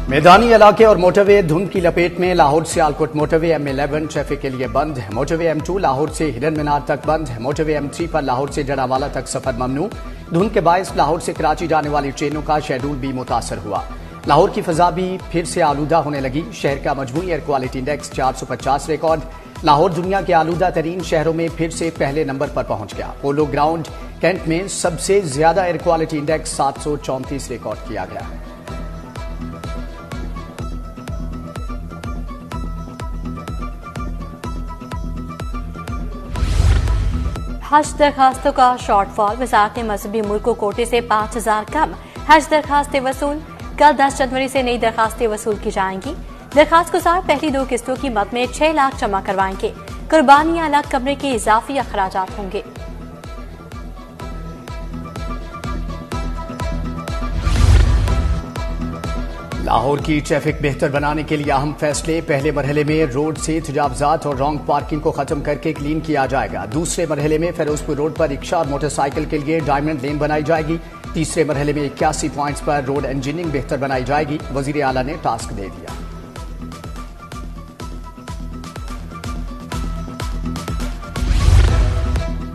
मैदानी इलाके और मोटरवे धुंध की लपेट में। लाहौर से सियालकोट मोटरवे M11 ट्रैफिक के लिए बंद है। मोटरवे M2 लाहौर से हिरन मीनार तक बंद है। मोटरवे M3 पर लाहौर से जड़ावाला तक सफर ममनू। धुंध के बायस लाहौर से कराची जाने वाली ट्रेनों का शेड्यूल भी मुतासर हुआ। लाहौर की फजा भी फिर से आलूदा होने लगी। शहर का मजमूई air quality index 450 record. Lahore दुनिया के आलूदा तरीन शहरों में फिर से पहले नंबर पर पहुंच गया। पोलो ग्राउंड कैंट में सबसे ज्यादा एयर क्वालिटी इंडेक्स 734 रिकॉर्ड किया गया। हज दरखास्तों का शॉर्टफॉल। वजारत मजहबी मुल्क को कोटे से 5000 कम हज दरखास्तें वसूल। कल 10 जनवरी से नई दरखास्तें वसूल की जाएंगी। दरखास्त गुजार पहली 2 किस्तों की मद में 6 लाख जमा करवाएंगे। कुर्बानी अलग कमरे के इजाफी अखराजात होंगे। लाहौर की ट्रैफिक बेहतर बनाने के लिए अहम फैसले। पहले मरहले में रोड से तजावजात और रॉन्ग पार्किंग को खत्म करके क्लीन किया जाएगा। दूसरे मरहले में फिरोजपुर रोड पर रिक्शा और मोटरसाइकिल के लिए डायमंड लेन बनाई जाएगी। तीसरे मरहले में 81 पॉइंट्स पर रोड इंजीनियरिंग बेहतर बनाई जाएगी। वजीर आला ने टास्क दे दिया।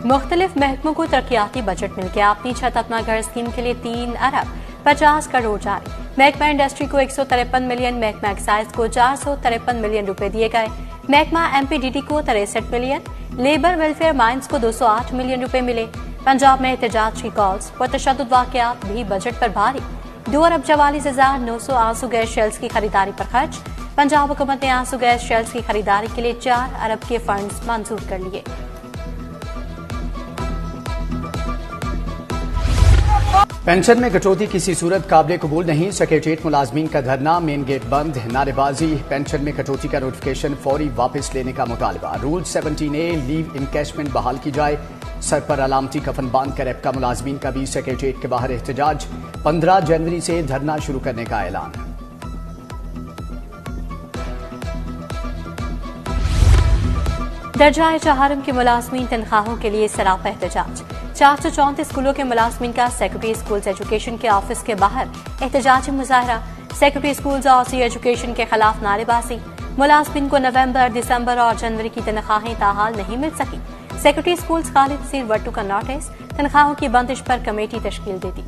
मुख्तलिफ महकमों को तरक्याती बजट मिल गया। अपनी छत अपना घर स्कीम के लिए 3 अरब 50 करोड़ जारी। महकमा इंडस्ट्री को 153 मिलियन, महकमा एक्साइज को 453 मिलियन रुपए दिए गए। महकमा MPDD को 63 मिलियन, लेबर वेलफेयर माइंस को 208 मिलियन रुपए मिले। पंजाब में एहतजाज की कॉल्स व तशद्दुद वाकयात भी बजट पर भारी। 2 अरब 44,900 आंसू गैस शेल्स की खरीदारी पर खर्च। पंजाब हुकूमत ने आंसू गैस शेल्स की खरीदारी के लिए 4 अरब के फंड्स मंजूर कर लिए। पेंशन में कटौती किसी सूरत काबिल कबूल नहीं। सेक्रेटरीट मुलाजमीन का धरना, मेन गेट बंद, नारेबाजी। पेंशन में कटौती का नोटिफिकेशन फौरी वापस लेने का मुतालबा। रूल 17A लीव इनकैशमेंट बहाल की जाए। सर पर अलामती कफन बांध कर एपका मुलाजमीन का भी सेक्रेटरीट के बाहर एहतजाज। 15 जनवरी से धरना शुरू करने का ऐलान। दर्जाए चहारम के मुलाजमीन तनख्वाहों के लिए सरापा एहतजाज। 434 स्कूलों के मुलाजमीन का सेक्रेटरी स्कूल्स एजुकेशन के ऑफिस के बाहर एहतजाजी मुजाहरा। सेक्रेटरी स्कूल्स और सी एजुकेशन के खिलाफ नारेबाजी। मुलाजमीन को नवंबर, दिसंबर और जनवरी की तनख्वाहें ताहाल नहीं मिल सकी। सेक्रेटरी स्कूल्स खालिद नसीर वट्टू का नोटिस। तनख्वाहों की बंदिश पर कमेटी तश्कील दे दी।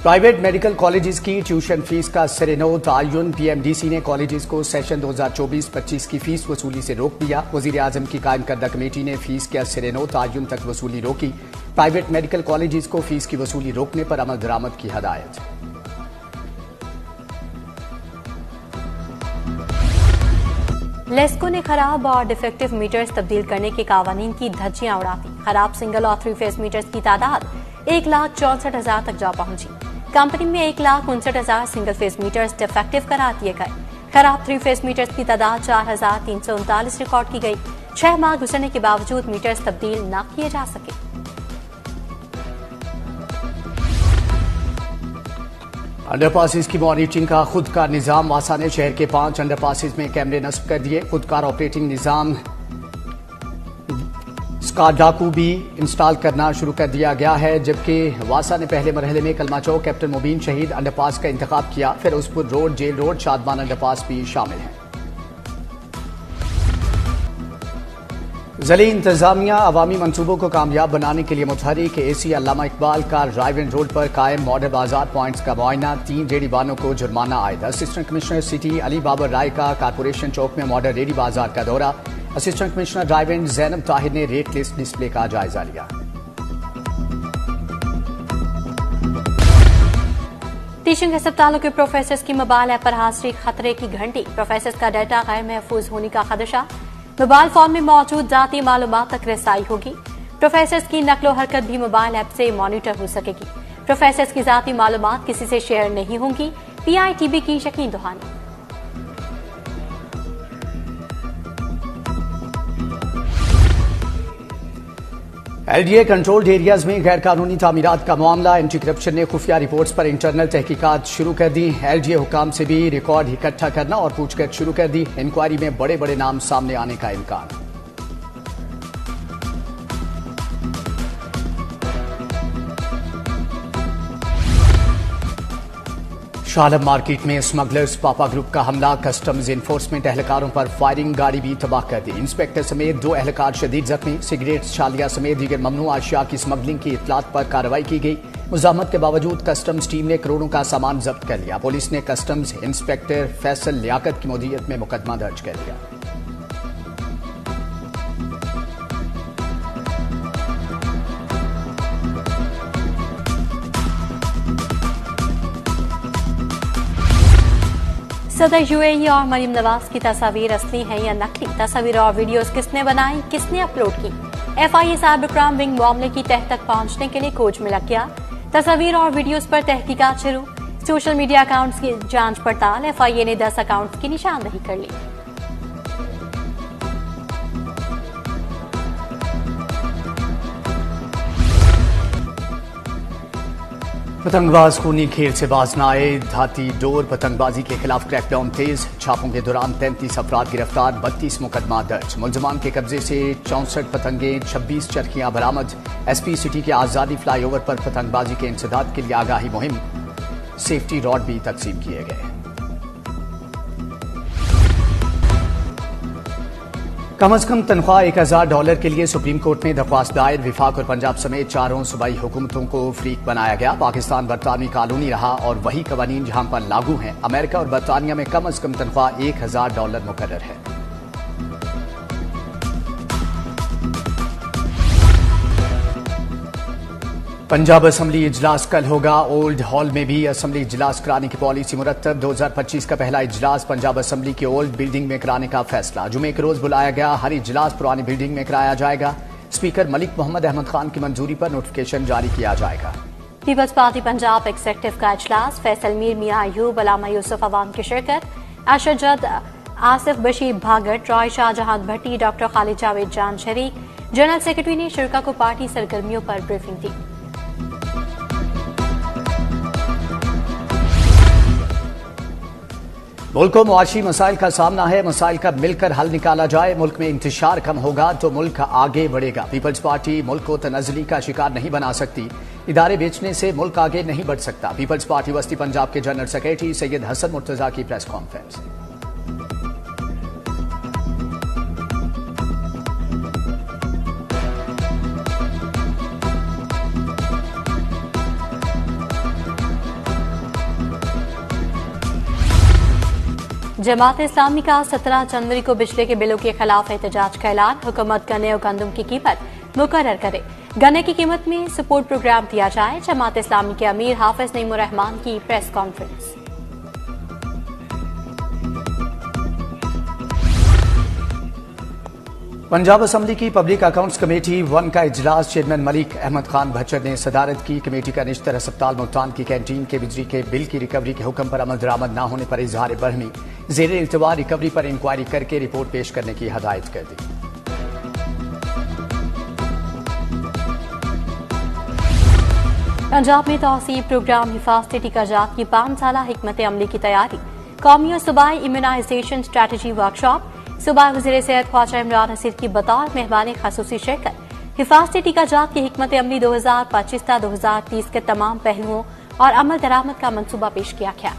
प्राइवेट मेडिकल कॉलेजेस की ट्यूशन फीस का सिरेनो तयन। PMDC ने कॉलेजेस को सेशन 2024-25 की फीस वसूली से रोक दिया। वजीर आजम की कायम करदा कमेटी ने फीस के सिरेनो तयन तक वसूली रोकी। प्राइवेट मेडिकल कॉलेजेस को फीस की वसूली रोकने पर अमल दरामद की हदायत। लेस्को ने खराब और डिफेक्टिव मीटर्स तब्दील करने के कावानीन की धज्जियां उड़ा दी। खराब सिंगल और 3 फेज मीटर्स की तादाद 1,64,000 तक जा पहुंची। कंपनी में 1,59,000 सिंगल फेज मीटर्स डिफेक्टिव करार दिए गए। खराब 3 फेज मीटर्स की तादाद 4,339 रिकॉर्ड की गई। 6 माह गुजरने के बावजूद मीटर्स तब्दील न किए जा सके। अंडरपासिस की मॉनिटरिंग का खुद का निजाम। वासा ने शहर के 5 अंडरपासिस में कैमरे नस्ब कर दिए। खुदकार ऑपरेटिंग निजाम डाकू भी इंस्टॉल करना शुरू कर दिया गया है। जबकि वासा ने पहले मरहले में कलमा चौक, कैप्टन मुबीन शहीद अंडरपास का इंतखाब किया। Ferozepur road, jail road, Shadman underpass भी शामिल हैं। ज़िली इंतजामिया अवामी मंसूबों को कामयाब बनाने के लिए मुतहरिक। AC अल्लामा इकबाल का रायवन रोड पर कायम मॉडल बाजार पॉइंट्स का मुआयना। 3 रेडी वालों को जुर्माना आयद। Assistant commissioner city Ali Babar Rai का कारपोरेशन चौक में मॉडल रेडी बाजार का दौरा। Assistant commissioner driving Zainab Tahir ने रेट लिस्ट डिस्प्ले का जायजा लिया। टीचिंग अस्पतालों के प्रोफेसर्स की मोबाइल ऐप पर हाजिरी खतरे की घंटी। प्रोफेसर्स का डाटा गैर महफूज होने का खदशा। मोबाइल फोन में मौजूद जाती मालूमात तक रसाई होगी। प्रोफेसर्स की नकलो हरकत भी मोबाइल ऐप से मॉनिटर हो सकेगी। प्रोफेसर्स की जाती मालूमात किसी से शेयर नहीं होंगी। PITB की यकीन दहानी। LDA कंट्रोल्ड एरियाज में गैर कानूनी तामीरात का मामला। एंटी करप्शन ने खुफिया रिपोर्ट्स पर इंटरनल तहकीकात शुरू कर दी। LDA हुकाम से भी रिकॉर्ड इकट्ठा करना और पूछताछ शुरू कर दी। इंक्वायरी में बड़े बड़े नाम सामने आने का इम्कान। शालम मार्केट में स्मगलर्स पापा ग्रुप का हमला, कस्टम्स इन्फोर्समेंट एहलकारों पर फायरिंग, गाड़ी भी तबाह कर दी। इंस्पेक्टर समेत 2 एहलकार शदीद जख्मी। सिगरेट, छालिया समेत दीगर ममनू अशिया की स्मगलिंग की इत्तलात पर कार्रवाई की गई। मुजाहमत के बावजूद कस्टम्स टीम ने करोड़ों का सामान जब्त कर लिया। पुलिस ने कस्टम्स इंस्पेक्टर फैसल लियाकत की मदीयत में मुकदमा दर्ज कर लिया। सदर यूएई और मरीम नवाज की तस्वीर असली है या नकली? तस्वीर और वीडियोस किसने बनाई, किसने अपलोड की? एफआईए साइबर क्राइम विंग मामले की तह तक पहुंचने के लिए खोज में लग गया। तस्वीर और वीडियोस पर तहकीकात शुरू। सोशल मीडिया अकाउंट्स की जांच पड़ताल। एफआईए ने 10 अकाउंट्स की निशानदही कर ली। पतंगबाज खूनी खेल से बाज न आए। धाती डोर पतंगबाजी के खिलाफ क्रैकडाउन तेज। छापों के दौरान 33 अफराद गिरफ्तार, 32 मुकदमा दर्ज। मुलजमान के कब्जे से 64 पतंगे, 26 चरखियां बरामद। एसपी सिटी के आजादी फ्लाईओवर पर पतंगबाजी के इंसदाद के लिए आगाही मुहिम। सेफ्टी रॉड भी तकसीम किए गए। कम अज कम तनख्वाह $1000 के लिए सुप्रीम कोर्ट में दरख्वास्त दायर। विफाक और पंजाब समेत 4 सूबाई हुकूमतों को फ्रीक बनाया गया। पाकिस्तान बरतानवी कॉलोनी रहा और वही कवानीन जहां पर लागू हैं। अमेरिका और बरतानिया में कम अज कम तनख्वाह $1000 मुकर्रर है। पंजाब असम्बली इजलास कल होगा। ओल्ड हॉल में भी असम्बली इजलास कराने की पॉलिसी मुरतब। 2025 का पहला इजलास पंजाब असम्बली की ओल्ड बिल्डिंग में कराने का फैसला। जुमे के रोज बुलाया गया। हर इजलास पुरानी बिल्डिंग में कराया जाएगा। स्पीकर मलिक मोहम्मद अहमद खान की मंजूरी पर नोटिफिकेशन जारी किया जाएगा। पीपल्स पार्टी पंजाब एग्जीक्यूटिव का इजलास। फैसल मीर, मियां अयूब, अलामा यूसुफ अवाम की शिरकत। अशरजद, आसिफ बशीर भागट, रॉय शाहजहां भट्टी, डॉक्टर खालिद जावेद जान शरीक। जनरल सेक्रेटरी ने शिरका को पार्टी सरगर्मियों पर ब्रीफिंग दी। मुल्क को मुआशी मसाइल का सामना है। मसाइल का मिलकर हल निकाला जाए। मुल्क में इंतशार कम होगा तो मुल्क आगे बढ़ेगा। पीपल्स पार्टी मुल्क को तनज़्ज़ुली का शिकार नहीं बना सकती। इदारे बेचने से मुल्क आगे नहीं बढ़ सकता। पीपल्स पार्टी वस्ती पंजाब के जनरल सेक्रेटरी सैयद हसन मुर्तजा की प्रेस कॉन्फ्रेंस। जमात इस्लामी का 17 जनवरी को बिजली के बिलों के खिलाफ एहतजाज का ऐलान। हुकूमत गन्ने और गंदम की कीमत मुकर्रर करे। गन्ने की कीमत में सपोर्ट प्रोग्राम दिया जाए। जमात इस्लामी के अमीर हाफिज नईमुर रहमान की प्रेस कॉन्फ्रेंस। पंजाब असम्बली की पब्लिक अकाउंट्स कमेटी 1 का इजलास चेयरमैन मलिक अहमद खान भच्चर ने सदारत की। कमेटी का निश्तर अस्पताल मुल्तान की कैंटीन के बिजली के बिल की रिकवरी के हुक्म पर अमल दरामद न होने पर इजहार बरहमी। ज़ेरे इल्तवा रिकवरी पर इंक्वायरी करके रिपोर्ट पेश करने की हदायत कर दी। पंजाब में तौसीब प्रोग्राम हिफाजती टीकाजात की 5 साला हिकमत अमली की तैयारी। कौमी और सूबाई इम्यूनाइजेशन स्ट्रेटजी वर्कशॉप। सूबाई वज़ीर सेहत ख्वाजा इमरान नसीर की बतौर मेहमान खसूसी शिरकत। हिफाजती टीकाजात की हिकमत अमली 2025 ta 2030 के तमाम पहलुओं और अमल दरामद का मंसूबा पेश किया गया।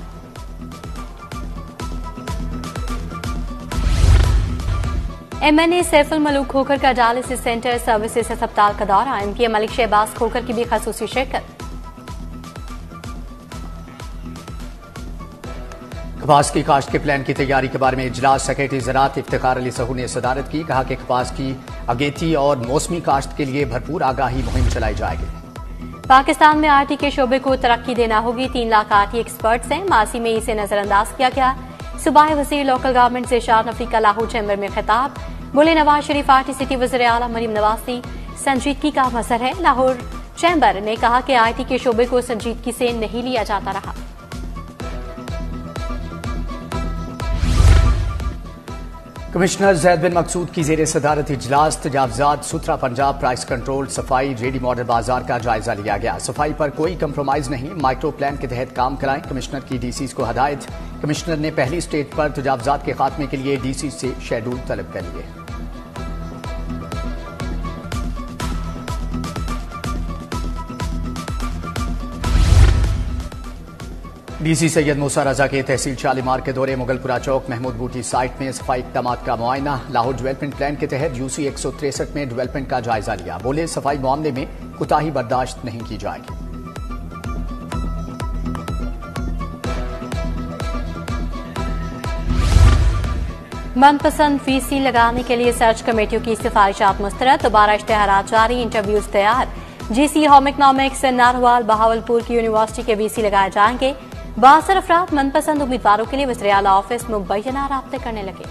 MNA सैफुल मलूक खोखर का डायलिसिस सेंटर सर्विसेज अस्पताल का दौरा। MK मलिक शहबाज खोखर की भी खसूसी शिरकत। कपास की काश्त के प्लान की तैयारी के बारे में इजलास। सेक्रेटरी ज़राअत इफ्तिखार अली सहू ने सदारत की। कहा कि कपास की अगेती और मौसमी काश्त के लिए भरपूर आगाही मुहिम चलाई जाएगी। पाकिस्तान में आरटी के शोबे को तरक्की देना होगी। 3 लाख आरटी एक्सपर्ट्स हैं। मासी में इसे नजरअंदाज किया गया। सूबाई वज़ीर लोकल गवर्नमेंट से शान नफी का लाहौर चैम्बर में खिताब। बोले नवाज शरीफ आरटी सिटी वज़ीर आला मरीम नवाज की संजीदगी का मसर है। लाहौर चैम्बर ने कहा कि आरटी के शोबे को संजीदगी से नहीं लिया जाता रहा। कमिश्नर जैद बिन मकसूद की जेर सदारत इजलास। तजावजात, सुथरा पंजाब, प्राइस कंट्रोल, सफाई, रेडी मॉडल बाजार का जायजा लिया गया। सफाई पर कोई कंप्रोमाइज नहीं। माइक्रो प्लान के तहत काम कराएं। कमिश्नर की डीसीज को हदायत। कमिश्नर ने पहली स्टेज पर तजावजात के खात्मे के लिए डीसी से शेड्यूल तलब कर लिए। डीसी सैयद मूसा रजा के तहसील शालीमार के दौरे मुगलपुरा चौक महमूद बूटी साइट में सफाई इक़दामात का मुआयना। लाहौर डेवलपमेंट प्लान के तहत यूसी 163 में डेवलपमेंट का जायजा लिया। बोले सफाई मामले में कोताही बर्दाश्त नहीं की जाएगी। मनपसंद वीसी लगाने के लिए सर्च कमेटियों की सिफारिशात मुस्तरद। दोबारा इश्तेहारात जारी, इंटरव्यूज तैयार। GC home economics narwhal Bahawalpur की यूनिवर्सिटी के वीसी लगाए जाएंगे। 62 अफराद मनपसंद उम्मीदवारों के लिए वज़ीर आला ऑफिस मुबैना राब्ते करने लगे।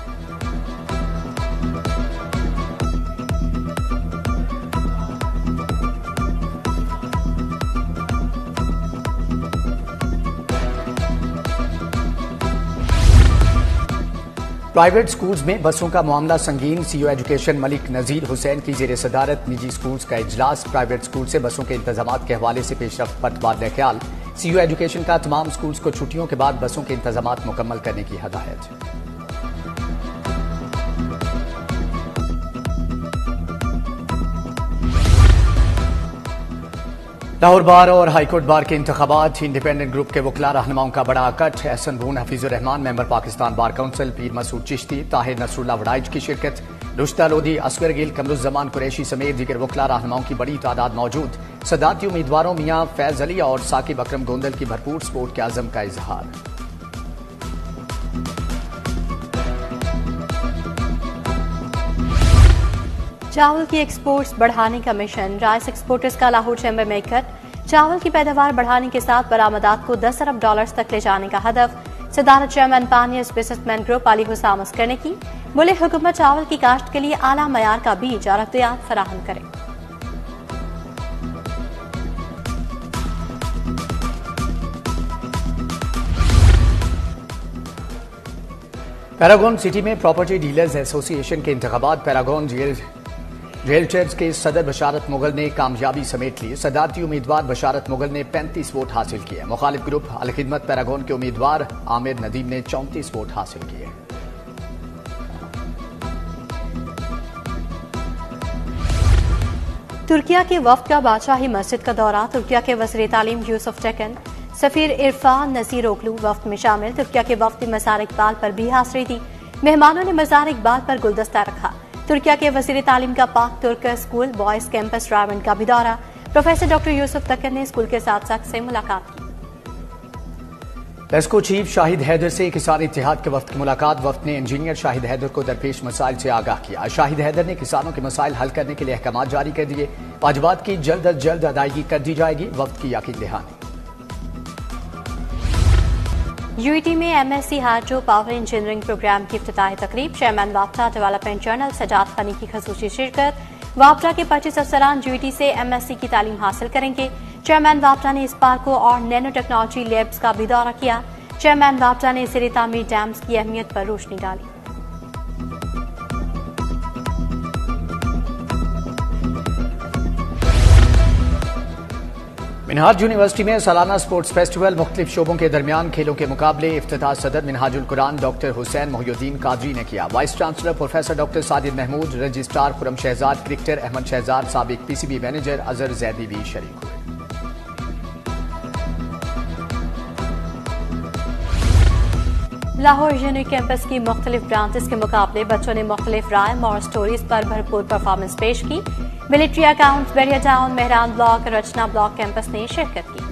प्राइवेट स्कूल्स में बसों का मामला संगीन। सीईओ एजुकेशन मलिक नजीर हुसैन की जेर सदारत निजी स्कूल्स का इजलास। प्राइवेट स्कूल से बसों के इंतजामात के हवाले से पेशरफ्त पर तबादला ख्याल। सीईओ एजुकेशन का तमाम स्कूल्स को छुट्टियों के बाद बसों के इंतजामात मुकम्मल करने की हदायत। लाहौर बार और हाईकोर्ट बार के इंतखाबात। इंडिपेंडेंट ग्रुप के वकला रहनुमाओं का बड़ा अकट। Ahsan Bhoon, Hafeezur Rehman member Pakistan bar council, Pir Masood Chishti, Tahir Nasrullah Warraich की शिरकत। रुश्ता लोधी, असगर गिल, कमरुज़्ज़मान कुरैशी समेत दीगर वकला रहनुमाओं की बड़ी तादाद मौजूद। सदारती उम्मीदवारों मियां फैज अली और साकिब अकरम गोंदल की भरपूर सपोर्ट के आज़म का इजहार। चावल की एक्सपोर्ट्स बढ़ाने का मिशन। राइस एक्सपोर्टर्स का लाहौर चैम्बर में इकट्ठ। चावल की पैदावार बढ़ाने के साथ बरामदात को 10 अरब डॉलर्स तक ले जाने का हदफ। सदारत chairman pioneers businessman group Ali Hussain Maskar ने की। बोले हुकूमत चावल की काश्त के लिए आला मयार का बीज और अख्तियार फराहम करे। पैरागॉन सिटी में प्रॉपर्टी डीलर्स एसोसिएशन के इंतखाबात। पैरागॉन रियल्टर्स के सदर बशारत मुगल ने कामयाबी समेट ली। सदारती उम्मीदवार बशारत मुगल ने 35 वोट हासिल किए। मुखालिफ ग्रुप अलखिदमत पैरागॉन के उम्मीदवार आमिर नदीम ने 34 वोट हासिल किए। तुर्किया के वफ्द का बादशाही मस्जिद का दौरा। तुर्किया के वज़ीर तालीम यूसुफ टकन, सफीर इरफान नसीर ओगलू वफ्द में शामिल। तुर्किया के वफ्द मज़ार इकबाल पर भी हाजिरी दी। मेहमानों ने मज़ार इकबाल पर गुलदस्ता रखा। तुर्किया के वज़ीर तालीम का पाक तुर्क स्कूल बॉयज कैंपस रावंड का भी दौरा। प्रोफेसर डॉक्टर यूसुफ तकन ने स्कूल के साथ से मुलाकात की। पेस्को चीफ शाहिद हैदर से किसान इत्तेहाद के वफ्द की मुलाकात। वफ्द ने इंजीनियर शाहिद हैदर को दरपेश मसाइल से आगाह किया। शाहिद हैदर ने किसानों के मसाइल हल करने के लिए अहकाम जारी कर दिए। वाजिबात की जल्द अज जल्द अदायगी कर दी जाएगी। वफ्द की यकीन दहानी। यूईटी में MSc hydro power engineering programme की इफ्तिताही तकरीब। चेयरमैन वापटा डेवलपमेंट जर्नल सजाद खनी की खसूसी शिरकत। वापटा के 25 अफसरान यूईटी से एमएससी की तालीम हासिल करेंगे। चेयरमैन वापटा ने इस पार्को और नैनो टेक्नोलॉजी लैब्स का भी दौरा किया। चेयरमैन वापटा ने ज़ेर तामीर डैम्स की अहमियत पर रोशनी डाली। मिनहाज यूनिवर्सिटी में सालाना स्पोर्ट्स फेस्टिवल। मुख्तलिफ शोबों के दरमियान खेलों के मुकाबले। इफ्तिताह सदर मिनहाजुल कुरान डॉक्टर हुसैन मोहिउद्दीन कादरी ने किया। Vice chancellor professor doctor Sadid Mahmood, registrar Khurram Shahzad, cricketer Ahmed Shahzad, साबिक पीसीबी मैनेजर अजहर जैदी भी शरीक हुए। लाहौर यूनिक कैंपस की मुख्तलिफ ब्रांचेस के मुकाबले बच्चों ने मुख्तलिफ राइम और स्टोरीज पर भरपूर परफॉर्मेंस पेश की। Military accounts, Bahria town, Mehran block, Rachna block campus ने शिरकत की।